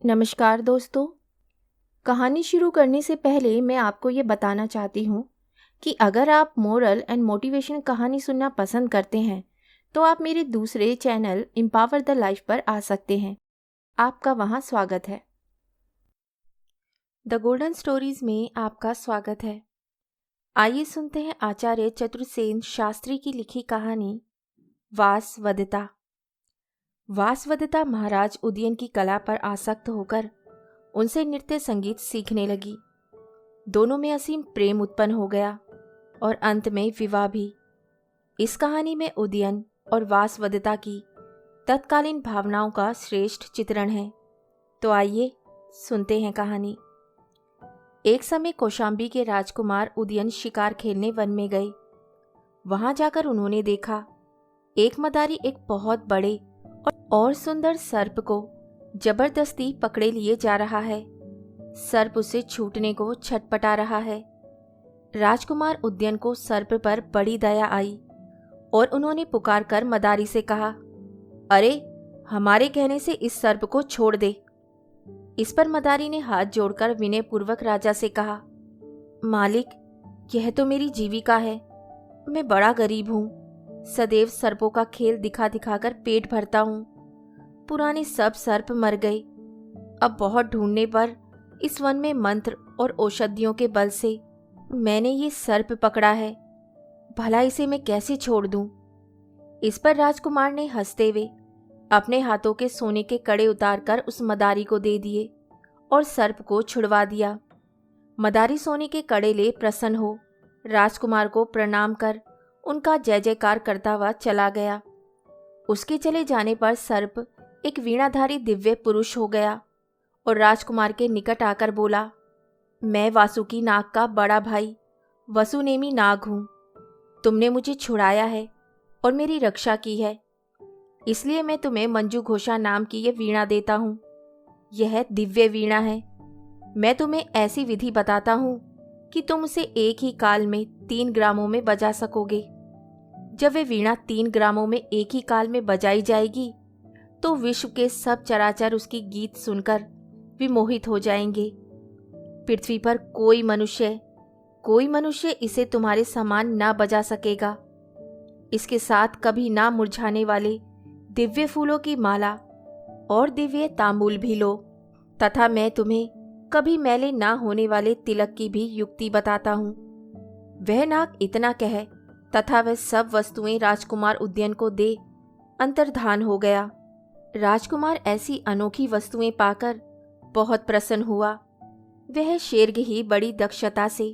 नमस्कार दोस्तों। कहानी शुरू करने से पहले मैं आपको ये बताना चाहती हूँ कि अगर आप मोरल एंड मोटिवेशन कहानी सुनना पसंद करते हैं तो आप मेरे दूसरे चैनल एम्पावर द लाइफ पर आ सकते हैं। आपका वहाँ स्वागत है। द गोल्डन स्टोरीज में आपका स्वागत है। आइए सुनते हैं आचार्य चतुर्सेन शास्त्री की लिखी कहानी वासवदत्ता। वासवदत्ता महाराज उदयन की कला पर आसक्त होकर उनसे नृत्य संगीत सीखने लगी। दोनों में असीम प्रेम उत्पन्न हो गया और अंत में विवाह भी। इस कहानी में उदयन और वासवदत्ता की तत्कालीन भावनाओं का श्रेष्ठ चित्रण है। तो आइए सुनते हैं कहानी। एक समय कौशाम्बी के राजकुमार उदयन शिकार खेलने वन में गए। वहां जाकर उन्होंने देखा एक मदारी एक बहुत बड़े और सुंदर सर्प को जबरदस्ती पकड़े लिए जा रहा है। सर्प उसे छूटने को छटपटा रहा है। राजकुमार उदयन को सर्प पर बड़ी दया आई और उन्होंने पुकारकर मदारी से कहा, अरे हमारे कहने से इस सर्प को छोड़ दे। इस पर मदारी ने हाथ जोड़कर विनयपूर्वक राजा से कहा, मालिक, यह तो मेरी जीविका है। मैं बड़ा गरीब हूँ। सदैव सर्पों का खेल दिखा दिखाकर पेट भरता हूँ। पुराने सब सर्प मर गए। अब बहुत ढूंढने पर इस वन में मंत्र और औषधियों के बल से मैंने ये सर्प पकड़ा है। भला इसे मैं कैसे छोड़ दूं? इस पर राजकुमार ने हंसते हुए अपने हाथों के सोने के कड़े उतारकर उस मदारी को दे दिए और सर्प को छुड़वा दिया। मदारी सोने के कड़े ले प्रसन्न हो राजकुमार को प्रणाम कर उनका जय जयकार करता हुआ चला गया। उसके चले जाने पर सर्प एक वीणाधारी दिव्य पुरुष हो गया और राजकुमार के निकट आकर बोला, मैं वासुकी नाग का बड़ा भाई वसुनेमी नाग हूँ। तुमने मुझे छुड़ाया है और मेरी रक्षा की है, इसलिए मैं तुम्हें मंजू घोषा नाम की यह वीणा देता हूँ। यह दिव्य वीणा है। मैं तुम्हें ऐसी विधि बताता हूँ कि तुम उसे एक ही काल में 3 ग्रामों में बजा सकोगे। जब वे वीणा 3 ग्रामों में एक ही काल में बजाई जाएगी तो विश्व के सब चराचर उसकी गीत सुनकर विमोहित हो जाएंगे। पृथ्वी पर कोई मनुष्य इसे तुम्हारे समान ना बजा सकेगा। इसके साथ कभी ना मुरझाने वाले दिव्य फूलों की माला और दिव्य तांबूल भी लो, तथा मैं तुम्हें कभी मैले ना होने वाले तिलक की भी युक्ति बताता हूँ। वह नाग इतना कहे तथा वह सब वस्तुएं राजकुमार उदयन को दे अंतर्धान हो गया। राजकुमार ऐसी अनोखी वस्तुएं पाकर बहुत प्रसन्न हुआ। वह शीघ्र ही बड़ी दक्षता से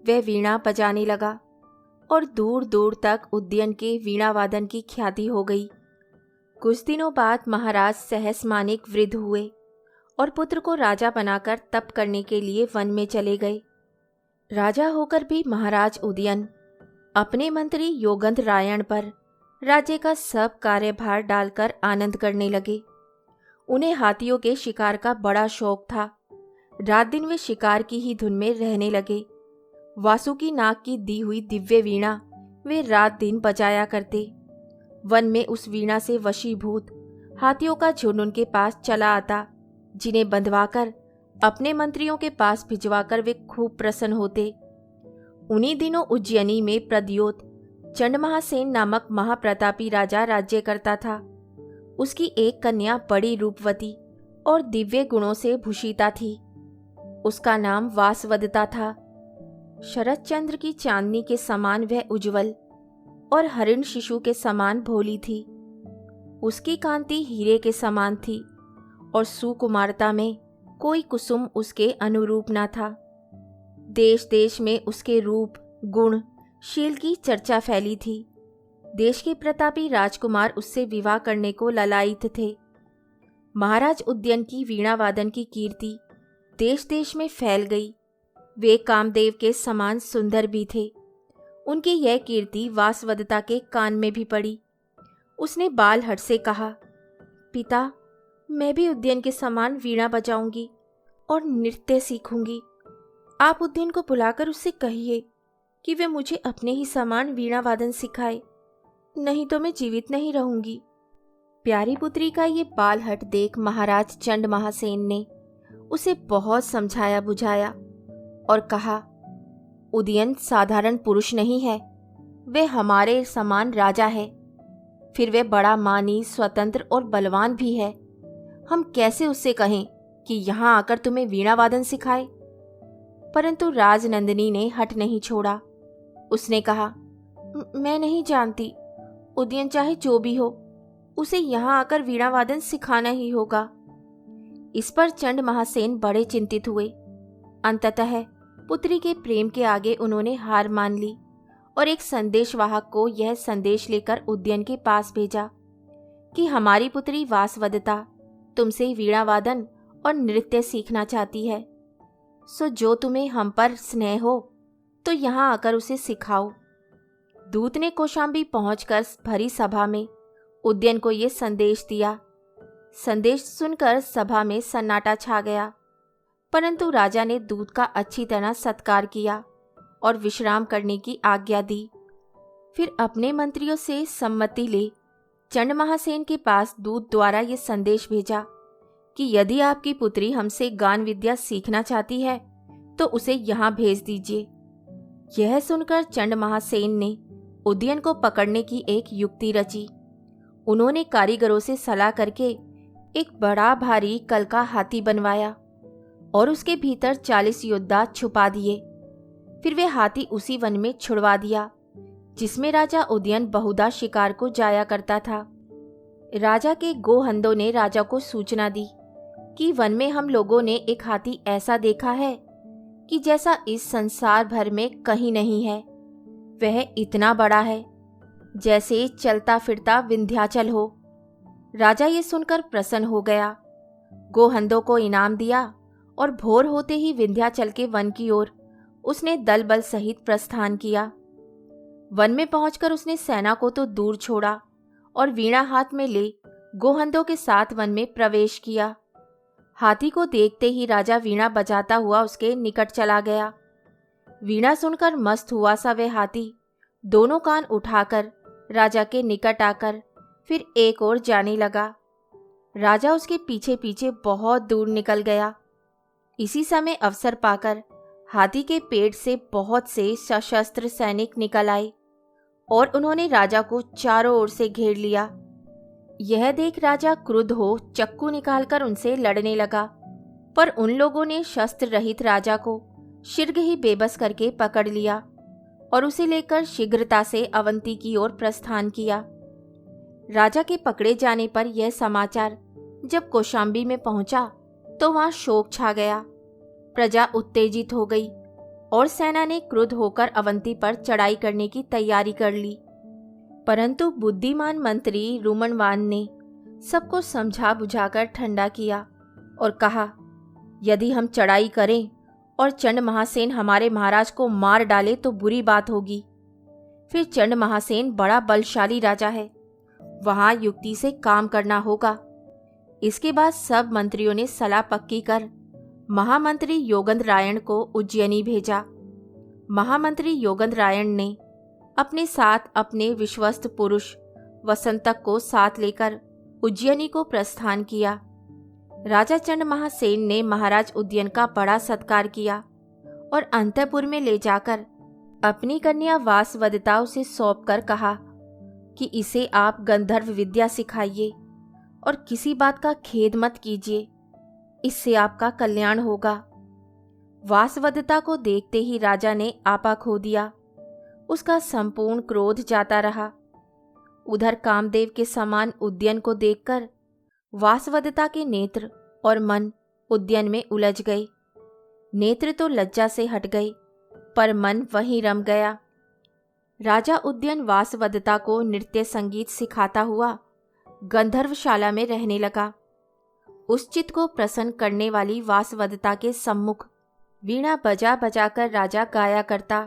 वह वीणा बजाने लगा और दूर दूर तक उदयन के वीणा वादन की ख्याति हो गई। कुछ दिनों बाद महाराज सहस्मानिक वृद्ध हुए और पुत्र को राजा बनाकर तप करने के लिए वन में चले गए। राजा होकर भी महाराज उदयन अपने मंत्री योगंध रायण पर राज्य का सब कार्यभार डालकर आनंद करने लगे। उन्हें हाथियों के शिकार का बड़ा शौक था। रात दिन वे शिकार की ही धुन में रहने लगे। वासुकी नाग की दी हुई दिव्य वीणा वे रात दिन बजाया करते। वन में उस वीणा से वशीभूत हाथियों का झुंड उनके पास चला आता, जिन्हें बंधवाकर अपने मंत्रियों के पास भिजवाकर वे खूब प्रसन्न होते। उन्हीं दिनों उज्जैनी में प्रद्योत चंडमहासेन नामक महाप्रतापी राजा राज्य करता था। उसकी एक कन्या बड़ी रूपवती और दिव्य गुणों से भूषिता थी। उसका नाम वासवदत्ता था। शरद चंद्र की चांदनी के समान वह उज्जवल और हरिण शिशु के समान भोली थी। उसकी कांति हीरे के समान थी और सुकुमारता में कोई कुसुम उसके अनुरूप न था। देश देश में उसके रूप, गुण, शील की चर्चा फैली थी। देश के प्रतापी राजकुमार उससे विवाह करने को ललायित थे। महाराज उदयन की वीणा वादन की कीर्ति देश देश में फैल गई। वे कामदेव के समान सुंदर भी थे। उनकी यह कीर्ति वासवदत्ता के कान में भी पड़ी। उसने बालहट से कहा, पिता, मैं भी उदयन के समान वीणा बजाऊंगी और नृत्य सीखूंगी। आप उदयन को बुलाकर उससे कहिए कि वे मुझे अपने ही समान वीणा वादन सिखाए, नहीं तो मैं जीवित नहीं रहूंगी। प्यारी पुत्री का ये बाल हट देख महाराज चंड महासेन ने उसे बहुत समझाया बुझाया और कहा, उदयन साधारण पुरुष नहीं है, वे हमारे समान राजा है। फिर वे बड़ा मानी, स्वतंत्र और बलवान भी है। हम कैसे उससे कहें कि यहाँ आकर तुम्हें वीणा वादन सिखाए? परंतु राजनंदिनी ने हट नहीं छोड़ा। उसने कहा, मैं नहीं जानती, उदयन चाहे जो भी हो, उसे यहाँ आकर वीणा वादन सिखाना ही होगा। इस पर चंड महासेन बड़े चिंतित हुए। अंततः पुत्री के प्रेम के आगे उन्होंने हार मान ली और एक संदेशवाहक को यह संदेश लेकर उद्यन के पास भेजा कि हमारी पुत्री वासवदता तुमसे वीणा वादन और नृत्य सीखना चाहती है। सो जो तुम्हें हम पर स्नेह हो तो यहाँ आकर उसे सिखाओ। दूत ने कौशाम्बी पहुंचकर भरी सभा में उद्यन को ये संदेश दिया। संदेश सुनकर सभा में सन्नाटा छा गया, परंतु राजा ने दूत का अच्छी तरह सत्कार किया और विश्राम करने की आज्ञा दी। फिर अपने मंत्रियों से सम्मति ले चंड महासेन के पास दूत द्वारा ये संदेश भेजा कि यदि आपकी पुत्री हमसे गान विद्या सीखना चाहती है तो उसे यहाँ भेज दीजिए। यह सुनकर चंड महासेन ने उदयन को पकड़ने की एक युक्ति रची। उन्होंने कारीगरों से सलाह करके एक बड़ा भारी कल का हाथी बनवाया और उसके भीतर 40 योद्धा छुपा दिए। फिर वे हाथी उसी वन में छुड़वा दिया जिसमें राजा उदयन बहुधा शिकार को जाया करता था। राजा के गोहंदों ने राजा को सूचना दी कि वन में हम लोगों ने एक हाथी ऐसा देखा है कि जैसा इस संसार भर में कहीं नहीं है। वह इतना बड़ा है जैसे चलता फिरता विंध्याचल हो। राजा ये सुनकर प्रसन्न हो गया, गोहंदों को इनाम दिया और भोर होते ही विंध्याचल के वन की ओर उसने दल बल सहित प्रस्थान किया। वन में पहुंचकर उसने सेना को तो दूर छोड़ा और वीणा हाथ में ले गोहंदों के साथ वन में प्रवेश किया। हाथी को देखते ही राजा वीणा बजाता हुआ उसके निकट चला गया। वीणा सुनकर मस्त हुआ सा वह हाथी दोनों कान उठाकर राजा के निकट आकर फिर एक ओर जाने लगा। राजा उसके पीछे पीछे बहुत दूर निकल गया। इसी समय अवसर पाकर हाथी के पेट से बहुत से सशस्त्र सैनिक निकल आए और उन्होंने राजा को चारों ओर से घेर लिया। यह देख राजा क्रुद्ध हो चक्कू निकालकर उनसे लड़ने लगा, पर उन लोगों ने शस्त्र रहित राजा को शीघ्र ही बेबस करके पकड़ लिया और उसे लेकर शीघ्रता से अवंती की ओर प्रस्थान किया। राजा के पकड़े जाने पर यह समाचार जब कौशाम्बी में पहुंचा तो वहां शोक छा गया। प्रजा उत्तेजित हो गई और सेना ने क्रुद्ध होकर अवंती पर चढ़ाई करने की तैयारी कर ली। परंतु बुद्धिमान मंत्री रुमनवान ने सबको समझा बुझाकर ठंडा किया और कहा, यदि हम चढ़ाई करें और चंड महासेन हमारे महाराज को मार डाले तो बुरी बात होगी। फिर चंड महासेन बड़ा बलशाली राजा है, वहां युक्ति से काम करना होगा। इसके बाद सब मंत्रियों ने सलाह पक्की कर महामंत्री योगेंद्रायण को उज्जैनी भेजा। महामंत्री योगेंद्रायण ने अपने साथ अपने विश्वस्त पुरुष वसंतक को साथ लेकर उज्जैनी को प्रस्थान किया। राजा चंड महासेन ने महाराज उदयन का बड़ा सत्कार किया और अंतःपुर में ले जाकर अपनी कन्या वासवदता उसे सौंपकर कहा कि इसे आप गंधर्व विद्या सिखाइए और किसी बात का खेद मत कीजिए, इससे आपका कल्याण होगा। वासवदता को देखते ही राजा ने आपा खो दिया। उसका संपूर्ण क्रोध जाता रहा। उधर कामदेव के समान उद्यन को देखकर वासवदता के नेत्र और मन उद्यन में उलझ गए। नेत्र तो लज्जा से हट गए, पर मन वहीं रम गया। राजा उद्यन वासवदता को नृत्य संगीत सिखाता हुआ गंधर्वशाला में रहने लगा। उस चित्त को प्रसन्न करने वाली वासवदता के सम्मुख वीणा बजा बजाकर राजा गाया करता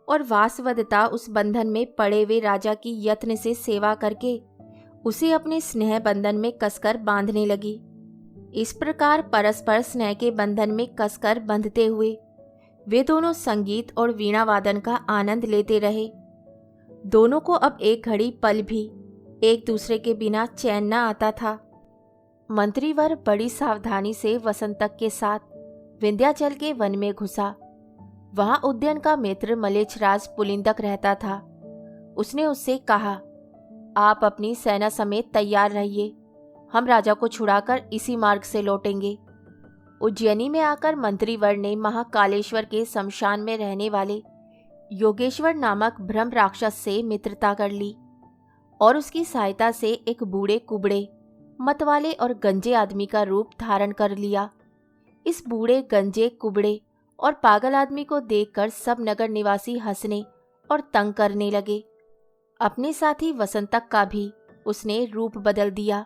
और वासवदता उस बंधन में पड़े हुए राजा की यत्न से सेवा करके उसे अपने स्नेह बंधन में कसकर बांधने लगी। इस प्रकार परस्पर स्नेह के बंधन में कसकर बंधते हुए वे दोनों संगीत और वीणा वादन का आनंद लेते रहे। दोनों को अब एक घड़ी पल भी एक दूसरे के बिना चैन न आता था। मंत्रीवर बड़ी सावधानी से वसंतक के साथ विंध्याचल के वन में घुसा। वहां उद्यान का मित्र मलेच्छराज पुलिंदक रहता था। उसने उससे कहा, आप अपनी सेना समेत तैयार रहिए, हम राजा को छुड़ाकर इसी मार्ग से लौटेंगे। उज्जैनी में आकर मंत्रीवर ने महाकालेश्वर के शमशान में रहने वाले योगेश्वर नामक ब्रह्म राक्षस से मित्रता कर ली और उसकी सहायता से एक बूढ़े कुबड़े मतवाले और गंजे आदमी का रूप धारण कर लिया। इस बूढ़े गंजे कुबड़े और पागल आदमी को देखकर सब नगर निवासी हंसने और तंग करने लगे। अपने साथी वसंतक का भी उसने रूप बदल दिया।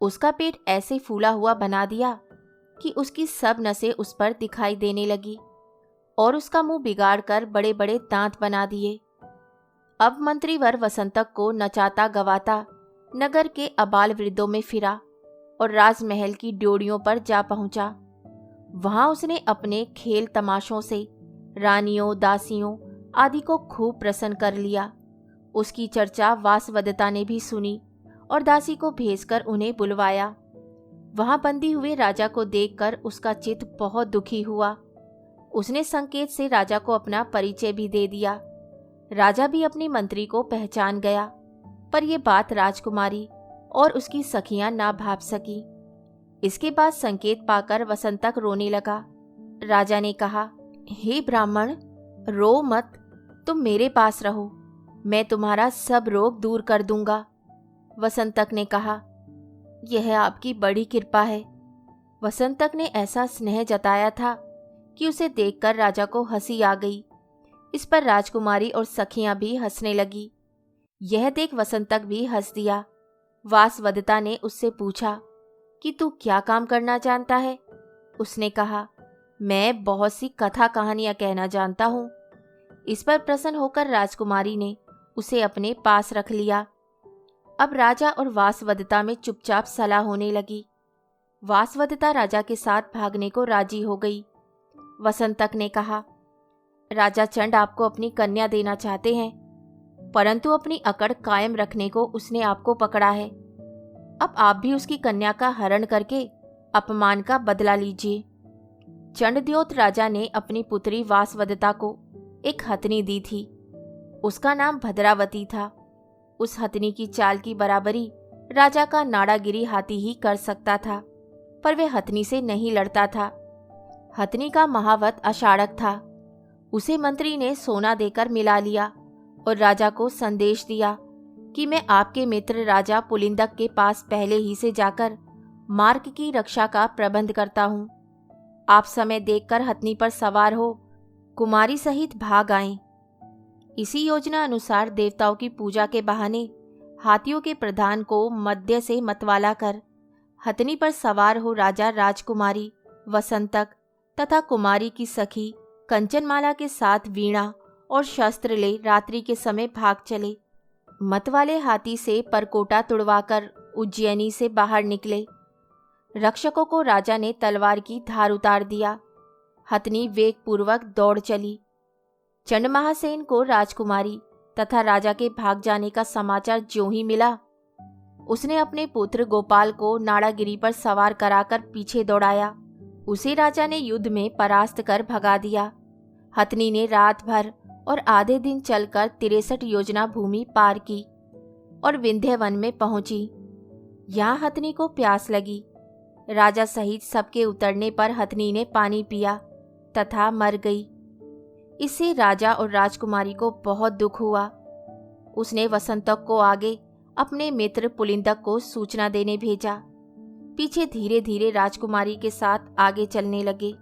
उसका पेट ऐसे फूला हुआ बना दिया कि उसकी सब नसें उस पर दिखाई देने लगी और उसका मुंह बिगाड़कर बड़े बड़े दांत बना दिए। अब मंत्रीवर वसंतक को नचाता गवाता नगर के अबाल वृद्धों में फिरा और राजमहल की ड्योढ़ियों पर जा पहुंचा। वहां उसने अपने खेल तमाशों से रानियों दासियों आदि को खूब प्रसन्न कर लिया। उसकी चर्चा वासवदत्ता ने भी सुनी और दासी को भेजकर उन्हें बुलवाया। वहां बंदी हुए राजा को देखकर उसका चित्त बहुत दुखी हुआ। उसने संकेत से राजा को अपना परिचय भी दे दिया। राजा भी अपनी मंत्री को पहचान गया, पर यह बात राजकुमारी और उसकी सखियां ना भाप सकी। इसके बाद संकेत पाकर वसंतक रोने लगा। राजा ने कहा, हे ब्राह्मण, रो मत, तुम मेरे पास रहो, मैं तुम्हारा सब रोग दूर कर दूंगा। वसंतक ने कहा, यह आपकी बड़ी कृपा है। वसंतक ने ऐसा स्नेह जताया था कि उसे देखकर राजा को हंसी आ गई। इस पर राजकुमारी और सखियां भी हंसने लगी। यह देख वसंतक भी हंस दिया। वासवदत्ता ने उससे पूछा कि तू क्या काम करना जानता है? उसने कहा, मैं बहुत सी कथा कहानियां कहना जानता हूँ। इस पर प्रसन्न होकर राजकुमारी ने उसे अपने पास रख लिया। अब राजा और वासवदत्ता में चुपचाप सलाह होने लगी। वासवदत्ता राजा के साथ भागने को राजी हो गई। वसंतक ने कहा, राजा चंड आपको अपनी कन्या देना चाहते हैं, परंतु अपनी अकड़ कायम रखने को उसने आपको पकड़ा है। अब आप भी उसकी कन्या का हरण करके अपमान का बदला लीजिए। चंडद्योत राजा ने अपनी पुत्री वासवदत्ता को एक हथनी दी थी। उसका नाम भद्रावती था। उस हथनी की चाल की बराबरी राजा का नाड़ागिरी हाथी ही कर सकता था, पर वह हथनी से नहीं लड़ता था। हथनी का महावत अषाढ़क था। उसे मंत्री ने सोना देकर मिला लिया और राजा को संदेश दिया कि मैं आपके मित्र राजा पुलिंदक के पास पहले ही से जाकर मार्ग की रक्षा का प्रबंध करता हूँ। आप समय देखकर हथनी पर सवार हो कुमारी सहित भाग आएं। इसी योजना अनुसार देवताओं की पूजा के बहाने हाथियों के प्रधान को मध्य से मतवाला कर हथनी पर सवार हो राजा राजकुमारी वसंतक तथा कुमारी की सखी कंचनमाला के साथ वीणा और शस्त्र ले रात्रि के समय भाग चले। मतवाले हाथी से परकोटा तुड़वाकर उज्जैनी से बाहर निकले। रक्षकों को राजा ने तलवार की धार उतार दिया। हथनी वेगपूर्वक दौड़ चली। चंडमहासेन को राजकुमारी तथा राजा के भाग जाने का समाचार ज्यों ही मिला, उसने अपने पुत्र गोपाल को नाड़ागिरी पर सवार कराकर पीछे दौड़ाया। उसे राजा ने युद्ध में परास्त कर भगा दिया। हथनी ने रात भर और आधे दिन चलकर 63 योजना भूमि पार की और विंध्य वन में पहुंची। यहाँ हथनी को प्यास लगी। राजा सहित सबके उतरने पर हथनी ने पानी पिया तथा मर गई। इससे राजा और राजकुमारी को बहुत दुख हुआ। उसने वसंतक को आगे अपने मित्र पुलिंदक को सूचना देने भेजा। पीछे धीरे धीरे राजकुमारी के साथ आगे चलने लगे।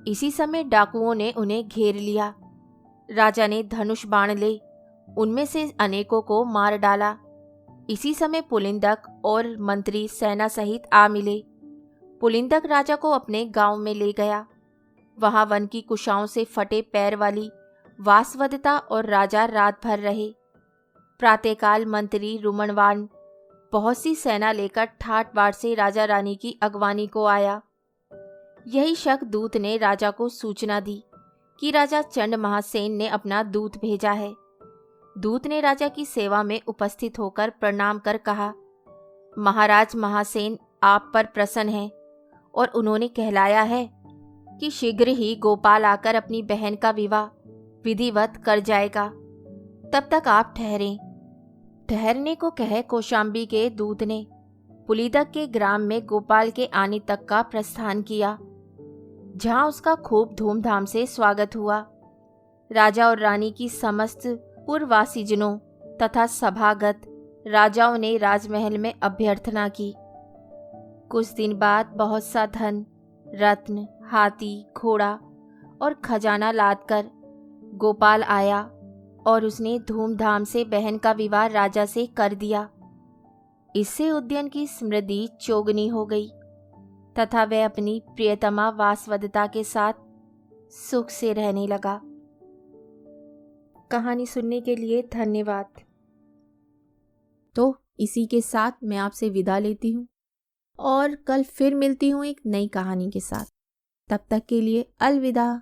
इसी समय डाकुओं ने उन्हें घेर लिया। राजा ने धनुष बाण ले उनमें से अनेकों को मार डाला। इसी समय पुलिंदक और मंत्री सेना सहित आ मिले। पुलिंदक राजा को अपने गांव में ले गया। वहां वन की कुशाओं से फटे पैर वाली वासवदत्ता और राजा रात भर रहे। प्रातःकाल मंत्री रुमणवान बहुत सी सेना लेकर ठाट बाट से राजा रानी की अगवानी को आया। यही शक दूत ने राजा को सूचना दी कि राजा चंड महासेन ने अपना दूत भेजा है। दूत ने राजा की सेवा में उपस्थित होकर प्रणाम कर कहा, महाराज महासेन आप पर प्रसन्न हैं और उन्होंने कहलाया है कि शीघ्र ही गोपाल आकर अपनी बहन का विवाह विधिवत कर जाएगा। तब तक आप ठहरें। ठहरने को कह कौशाम्बी के दूत ने पुलिदक के ग्राम में गोपाल के आने तक का प्रस्थान किया, जहां उसका खूब धूमधाम से स्वागत हुआ। राजा और रानी की समस्त पूर्ववासीजनों तथा सभागत राजाओं ने राजमहल में अभ्यर्थना की। कुछ दिन बाद बहुत सा धन, रत्न, हाथी, घोड़ा और खजाना लादकर गोपाल आया और उसने धूमधाम से बहन का विवाह राजा से कर दिया। इससे उद्यन की समृद्धि चौगुनी हो गई तथा वह अपनी प्रियतमा वासवदता के साथ सुख से रहने लगा। कहानी सुनने के लिए धन्यवाद। तो इसी के साथ मैं आपसे विदा लेती हूँ और कल फिर मिलती हूँ एक नई कहानी के साथ। तब तक के लिए अलविदा।